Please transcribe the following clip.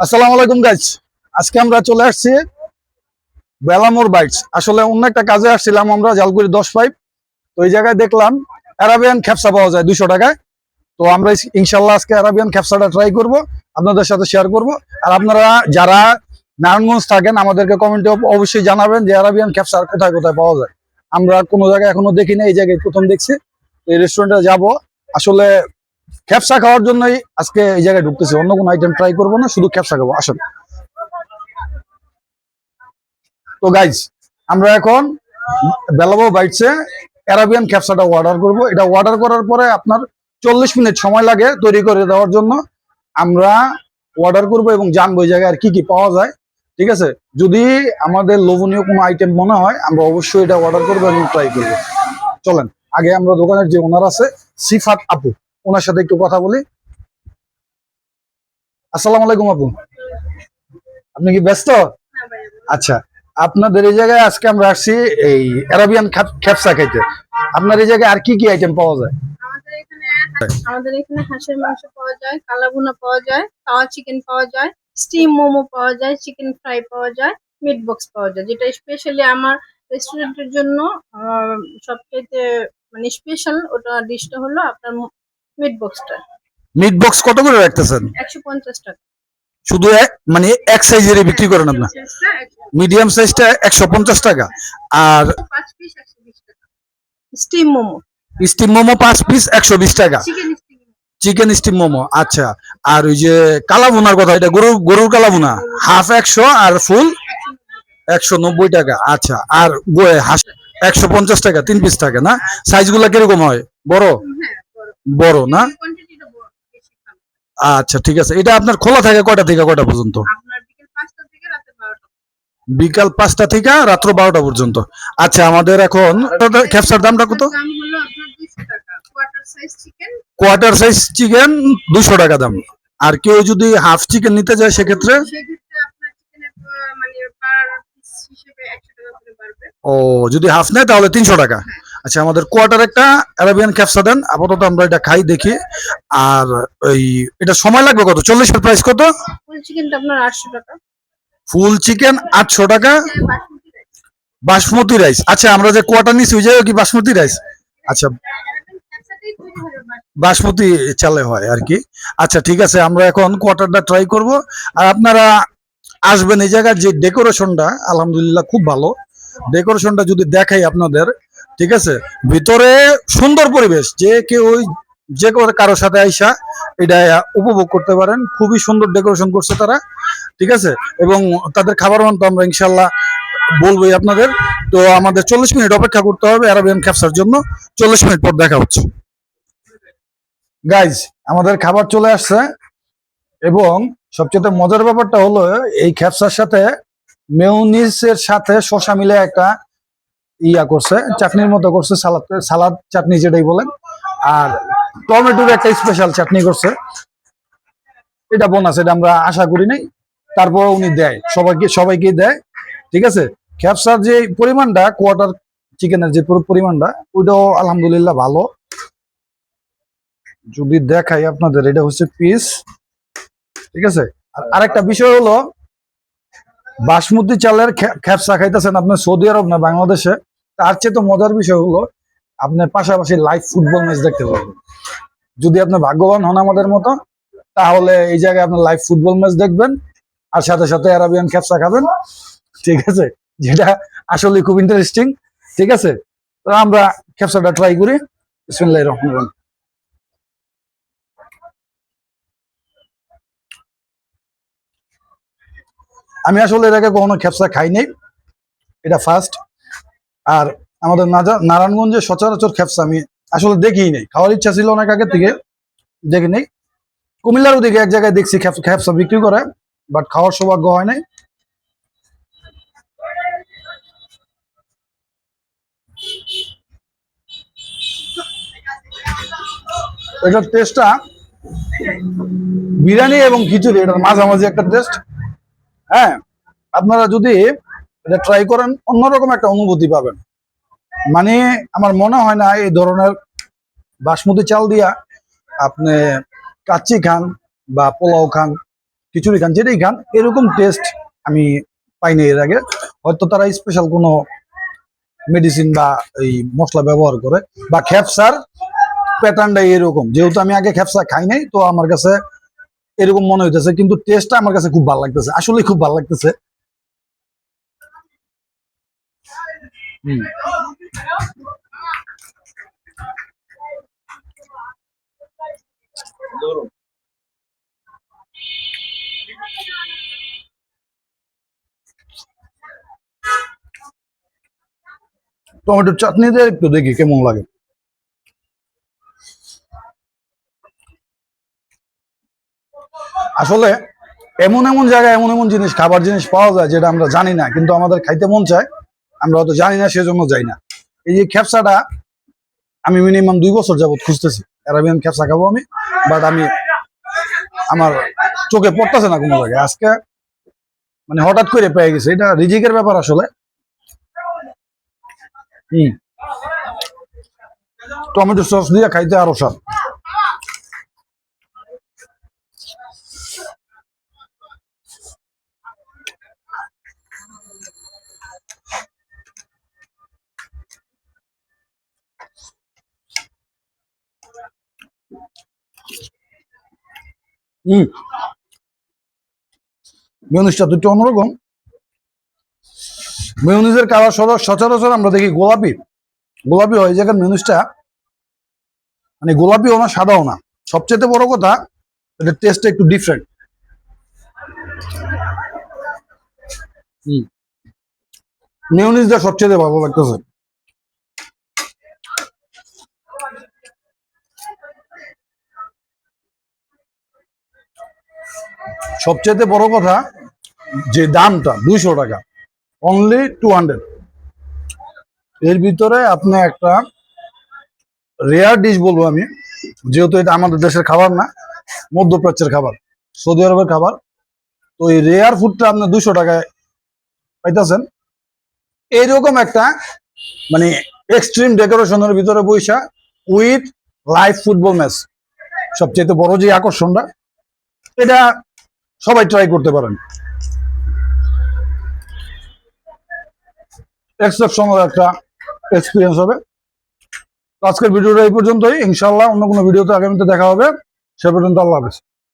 আসসালামু আলাইকুম গাইস। আজকে আমরা চলে আসছি বেলামোর বাইটস। আসলে অন্য একটা কাজে আসছিলাম আমরা, জালকুড়ি 10 পাইপ। তো এই জায়গায় দেখলাম অ্যারাবিয়ান খ্যাপসা পাওয়া যায় 200 টাকায়। তো আমরা ইনশাল্লাহ আজকে অ্যারাবিয়ান খ্যাপসাটা ট্রাই করব, আপনাদের সাথে শেয়ার করব। আর আপনারা যারা নারায়ণগঞ্জ থাকেন আমাদেরকে কমেন্টে অবশ্যই জানাবেন যে অ্যারাবিয়ান খ্যাপসা কোথায় কোথায় পাওয়া যায়। আমরা কোনো জায়গায় এখনো দেখি না, এই জায়গায় প্রথম দেখছি। তো এই রেস্টুরেন্টে যাব, আসলে খ্যাপসা খাওয়ার জন্যই আজকে এই জায়গায় ঢুকতেছি। অন্য কোনো আইটেম ট্রাই করবো না, শুধু খ্যাপসা খাবো। আসুন। তো গাইজ, আমরা এখন বেলাবো বাইটসে অ্যারাবিয়ান খ্যাপসাটা অর্ডার করব। এটা অর্ডার করার পরে আপনার 40 মিনিট সময় লাগে তৈরি করে দেওয়ার জন্য। আমরা অর্ডার করব এবং জানবো এই জায়গায় আর কি কি পাওয়া যায়। ঠিক আছে, যদি আমাদের লোভনীয় কোনো আইটেম মনে হয় আমরা অবশ্যই এটা অর্ডার করবো এবং ট্রাই করবো। চলেন, আগে আমরা দোকানের যে ওনার আছে সিফাত আপু, ওনার সাথে একটু কথা বলি। আসসালামু আলাইকুম আপু, আপনি কি ব্যস্ত? আচ্ছা, আপনাদের এই জায়গায় আজকে আমরা আসছি এই অ্যারাবিয়ান খ্যাপসা খাইতে। আপনার এই জায়গায় আর কি কি আইটেম পাওয়া যায়? আমাদের এখানে হাঁসের মাংস পাওয়া যায়, কালাভুনা পাওয়া যায়, তাওয়া চিকেন পাওয়া যায়, স্টিম মোমো পাওয়া যায়, চিকেন ফ্রাই পাওয়া যায়, মিট বক্স পাওয়া যায়, যেটা স্পেশালি আমার রেস্টুরেন্টের জন্য সবচেয়ে মানে স্পেশাল ওটা ডিশটা হলো আপনার মিট বক্সটা। মিট বক্স কত করে রাখতেছেন? 150 টাকা। শুধু মানে এক সাইজের বিক্রি করেন আপনার? মিডিয়াম সাইজটা 150 টাকা। আর 5 পিস 120 টাকা। Steam momo, steam momo 5 piece 120 টাকা। Chicken steam chicken steam momo, আচ্ছা। আর ওই যে কালাভুনার কথা, এটা গরুর কালাভুনা হাফ 100 আর ফুল 190 টাকা। আচ্ছা, আর হাঁস 150 টাকা 3 পিস থাকে না? সাইজগুলো কিরকম হয়? বড়? হ্যাঁ, বড় না? কোয়ান্টিটিটা বেশি খাবে। আচ্ছা, ঠিক আছে। এটা আপনার খোলা থাকে কয়টা থেকে কয়টা পর্যন্ত? আপনার বিকেল 5টা থেকে রাতে 12টা। বিকাল 5টা থেকে রাত্র 12টা পর্যন্ত। আচ্ছা, আমাদের এখন খ্যাপসার দামটা কত? দাম হলো আপনার 200 টাকা। Quarter size chicken quarter size chicken 200 টাকা দাম। আর কেউ যদি হাফ চিকেন নিতে যায় সেক্ষেত্রে? সেক্ষেত্রে আপনার চিকেনের মানে পার পিস হিসেবে 100 টাকা করে বাড়বে। ও, যদি হাফ নেয় তাহলে 300 টাকা। আচ্ছা, আমাদের কোয়ার্টার একটা অ্যারাবিয়ান খ্যাপসা দেন। আপাতত আমরা এটা খাই দেখি। আর ওই এটা সময় লাগবে কত? 40 এর প্রাইস কত? ফুল চিকেনটা আপনার 800 টাকা। ফুল চিকেন 800 টাকা। বাসমতি রাইস। বাসমতি রাইস, আচ্ছা। আমরা যে কোয়ার্টার নিচ্ছি ওই জায়গায় কি বাসমতি রাইস? আচ্ছা, অ্যারাবিয়ান ক্যাপসাতেই তৈরি হয় বাসমতি চালে হয় আর কি। আচ্ছা, ঠিক আছে, আমরা এখন কোয়ার্টারটা ট্রাই করব। আর আপনারা আসবেন, এই জায়গার যে ডেকোরেশনটা আলহামদুলিল্লাহ খুব ভালো। ডেকোরেশনটা যদি দেখাই আপনাদের, ঠিক আছে, ভিতরে সুন্দর পরিবেশ, যে কেউ যে কারোর সাথে আইসা এটা উপভোগ করতে পারেন। খুবই সুন্দর ডেকোরেশন করছে তারা, ঠিক আছে। এবং তাদের খাবার মান তো আমরা ইনশাল্লাহ বলবোই আপনাদের। তো আমাদের 40 মিনিট অপেক্ষা করতে হবে অ্যারাবিয়ান খ্যাপসার জন্য। 40 মিনিট পর দেখা হচ্ছে। গাইজ, আমাদের খাবার চলে আসছে এবং সবচেয়ে মজার ব্যাপারটা হলো এই খ্যাপসার সাথে মেয়োনিজের সাথে শসা মিলে একটা করছে, চাটনির মতো করছে, সালাদ চাটনি যেটাই বলেন। আর টমেটোর একটা স্পেশাল চাটনি করছে। এটা বোনাস, এটা আমরা আশা করি নাই। তারপর উনি দেয় সবাইকে দেয়, ঠিক আছে। খ্যাপসার যে পরিমাণটা, কোয়ার্টার চিকেনের যে পরিমাণটা, ওইটাও আলহামদুলিল্লাহ ভালো। যদি দেখাই আপনাদের, এটা হচ্ছে পিস, ঠিক আছে। আর আরেকটা বিষয় হলো, বাসমতি চালের খ্যাপসা খাইতেছেন আপনি সৌদি আরব না বাংলাদেশে, তার চেয়ে তো মজার বিষয় হলো আপনি পাশাপাশি লাইভ ফুটবল ম্যাচ দেখতে পারবেন। যদি আপনি ভাগ্যবান হন আমাদের মতো, তাহলে এই জায়গায় আপনি লাইভ ফুটবল ম্যাচ দেখবেন আর সাথে সাথে অ্যারাবিয়ান খ্যাপসা খাবেন, ঠিক আছে, যেটা আসলে খুব ইন্টারেস্টিং। ঠিক আছে, তো আমরা খ্যাপসাটা ট্রাই করি। বিসমিল্লাহির রহমানির রহিম। আমি আসলে এর আগে কখনো খ্যাপসা খাই নাই, এটা ফার্স্ট। আর আমাদের নারায়ণগঞ্জে সচরাচর খ্যাপসা আমি আসলে দেখিই নাই। খাওয়ার ইচ্ছা ছিল অনেক আগে থেকে, দেখি নাই। কুমিল্লার ওদিকে এক জায়গায় দেখছি খ্যাপসা বিক্রি করে, বাট খাওয়ার সৌভাগ্য হয় নাই। এটার টেস্টটা বিরিয়ানি এবং খিচুড়ি, এটার মাঝামাঝি একটা টেস্ট। হ্যাঁ, আপনারা যদি এটা ট্রাই করেন অন্যরকম একটা অনুভূতি পাবেন। মানে আমার মনে হয় না এই ধরনের বাসমতি চাল দিয়া আপনি কাচ্চি খান বা পোলাও খান, খিচুড়ি খান, যেটাই খান, এরকম টেস্ট আমি পাইনি এর আগে। হয়তো তারা স্পেশাল কোনো মেডিসিন বা এই মশলা ব্যবহার করে, বা খেপসার প্যাটার্নটাই এরকম। যেহেতু আমি আগে খেপসা খাই নাই, তো আমার কাছে এরকম মনে হইতেছে, কিন্তু টেস্টটা আমার কাছে খুব ভালো লাগতেছে, আসলে খুব ভালো লাগতেছে। হুম। টমেটোর চাটনি দিয়ে একটু দেখি কেমন লাগে। আসলে এমন এমন জায়গায় এমন এমন জিনিস, খাবার জিনিস পাওয়া যায় যেটা আমরা জানি না, কিন্তু আমাদের খাইতে মন চায়, আমরা হয়তো জানি না সেজন্য যাই না। এই যে খেপসাটা আমি মিনিমাম 2 বছর যাবত খুঁজতেছি, অ্যারাবিয়ান খেপসা খাবো আমি, বাট আমি আমার চোখে পড়তেছে না কোনো জায়গায়। আজকে মানে হঠাৎ করে পেয়ে গেছে, এটা রিজিকের ব্যাপার আসলে। হম। টমেটো সস দিয়ে খাইতে আরো স্বাদ। হম। মেয়নিজটা তো একটু অন্যরকম। মেয়নিজের কালার সচরাচর আমরা দেখি গোলাপি গোলাপি হয়, এই জায়গার মেয়নিজটা মানে গোলাপিও না, সাদাও না। সবচেয়ে বড় কথা, এটা টেস্টটা একটু ডিফারেন্ট। মেয়নিজটা সবচেয়ে ভালো লাগতেছে। সবচেয়ে বড় কথা, যে দামটা 200 টাকা, অনলি 200। এর ভিতরে আপনি একটা রেয়ার ডিশ বলবো আমি, যেহেতু এটা আমাদের দেশের খাবার না, মধ্যপ্রাচ্যের খাবার, সৌদি আরবের খাবার। তো এই রেয়ার ফুডটা আপনি 200 টাকায় পাইতেছেন। এইরকম একটা মানে এক্সট্রিম ডেকোরেশনের ভিতরে বৈশা, উইথ লাইভ ফুটবল ম্যাচ। সবচেয়ে বড় যে আকর্ষণটা, এটা সবাই ট্রাই করতে পারেন। এক্সেপশনাল একটা এক্সপিরিয়েন্স হবে। তো আজকের ভিডিওটা এই পর্যন্তই। ইনশাআল্লাহ অন্য কোনো ভিডিওতে আগামীতে দেখা হবে। সে পর্যন্ত আল্লাহ হাফেজ।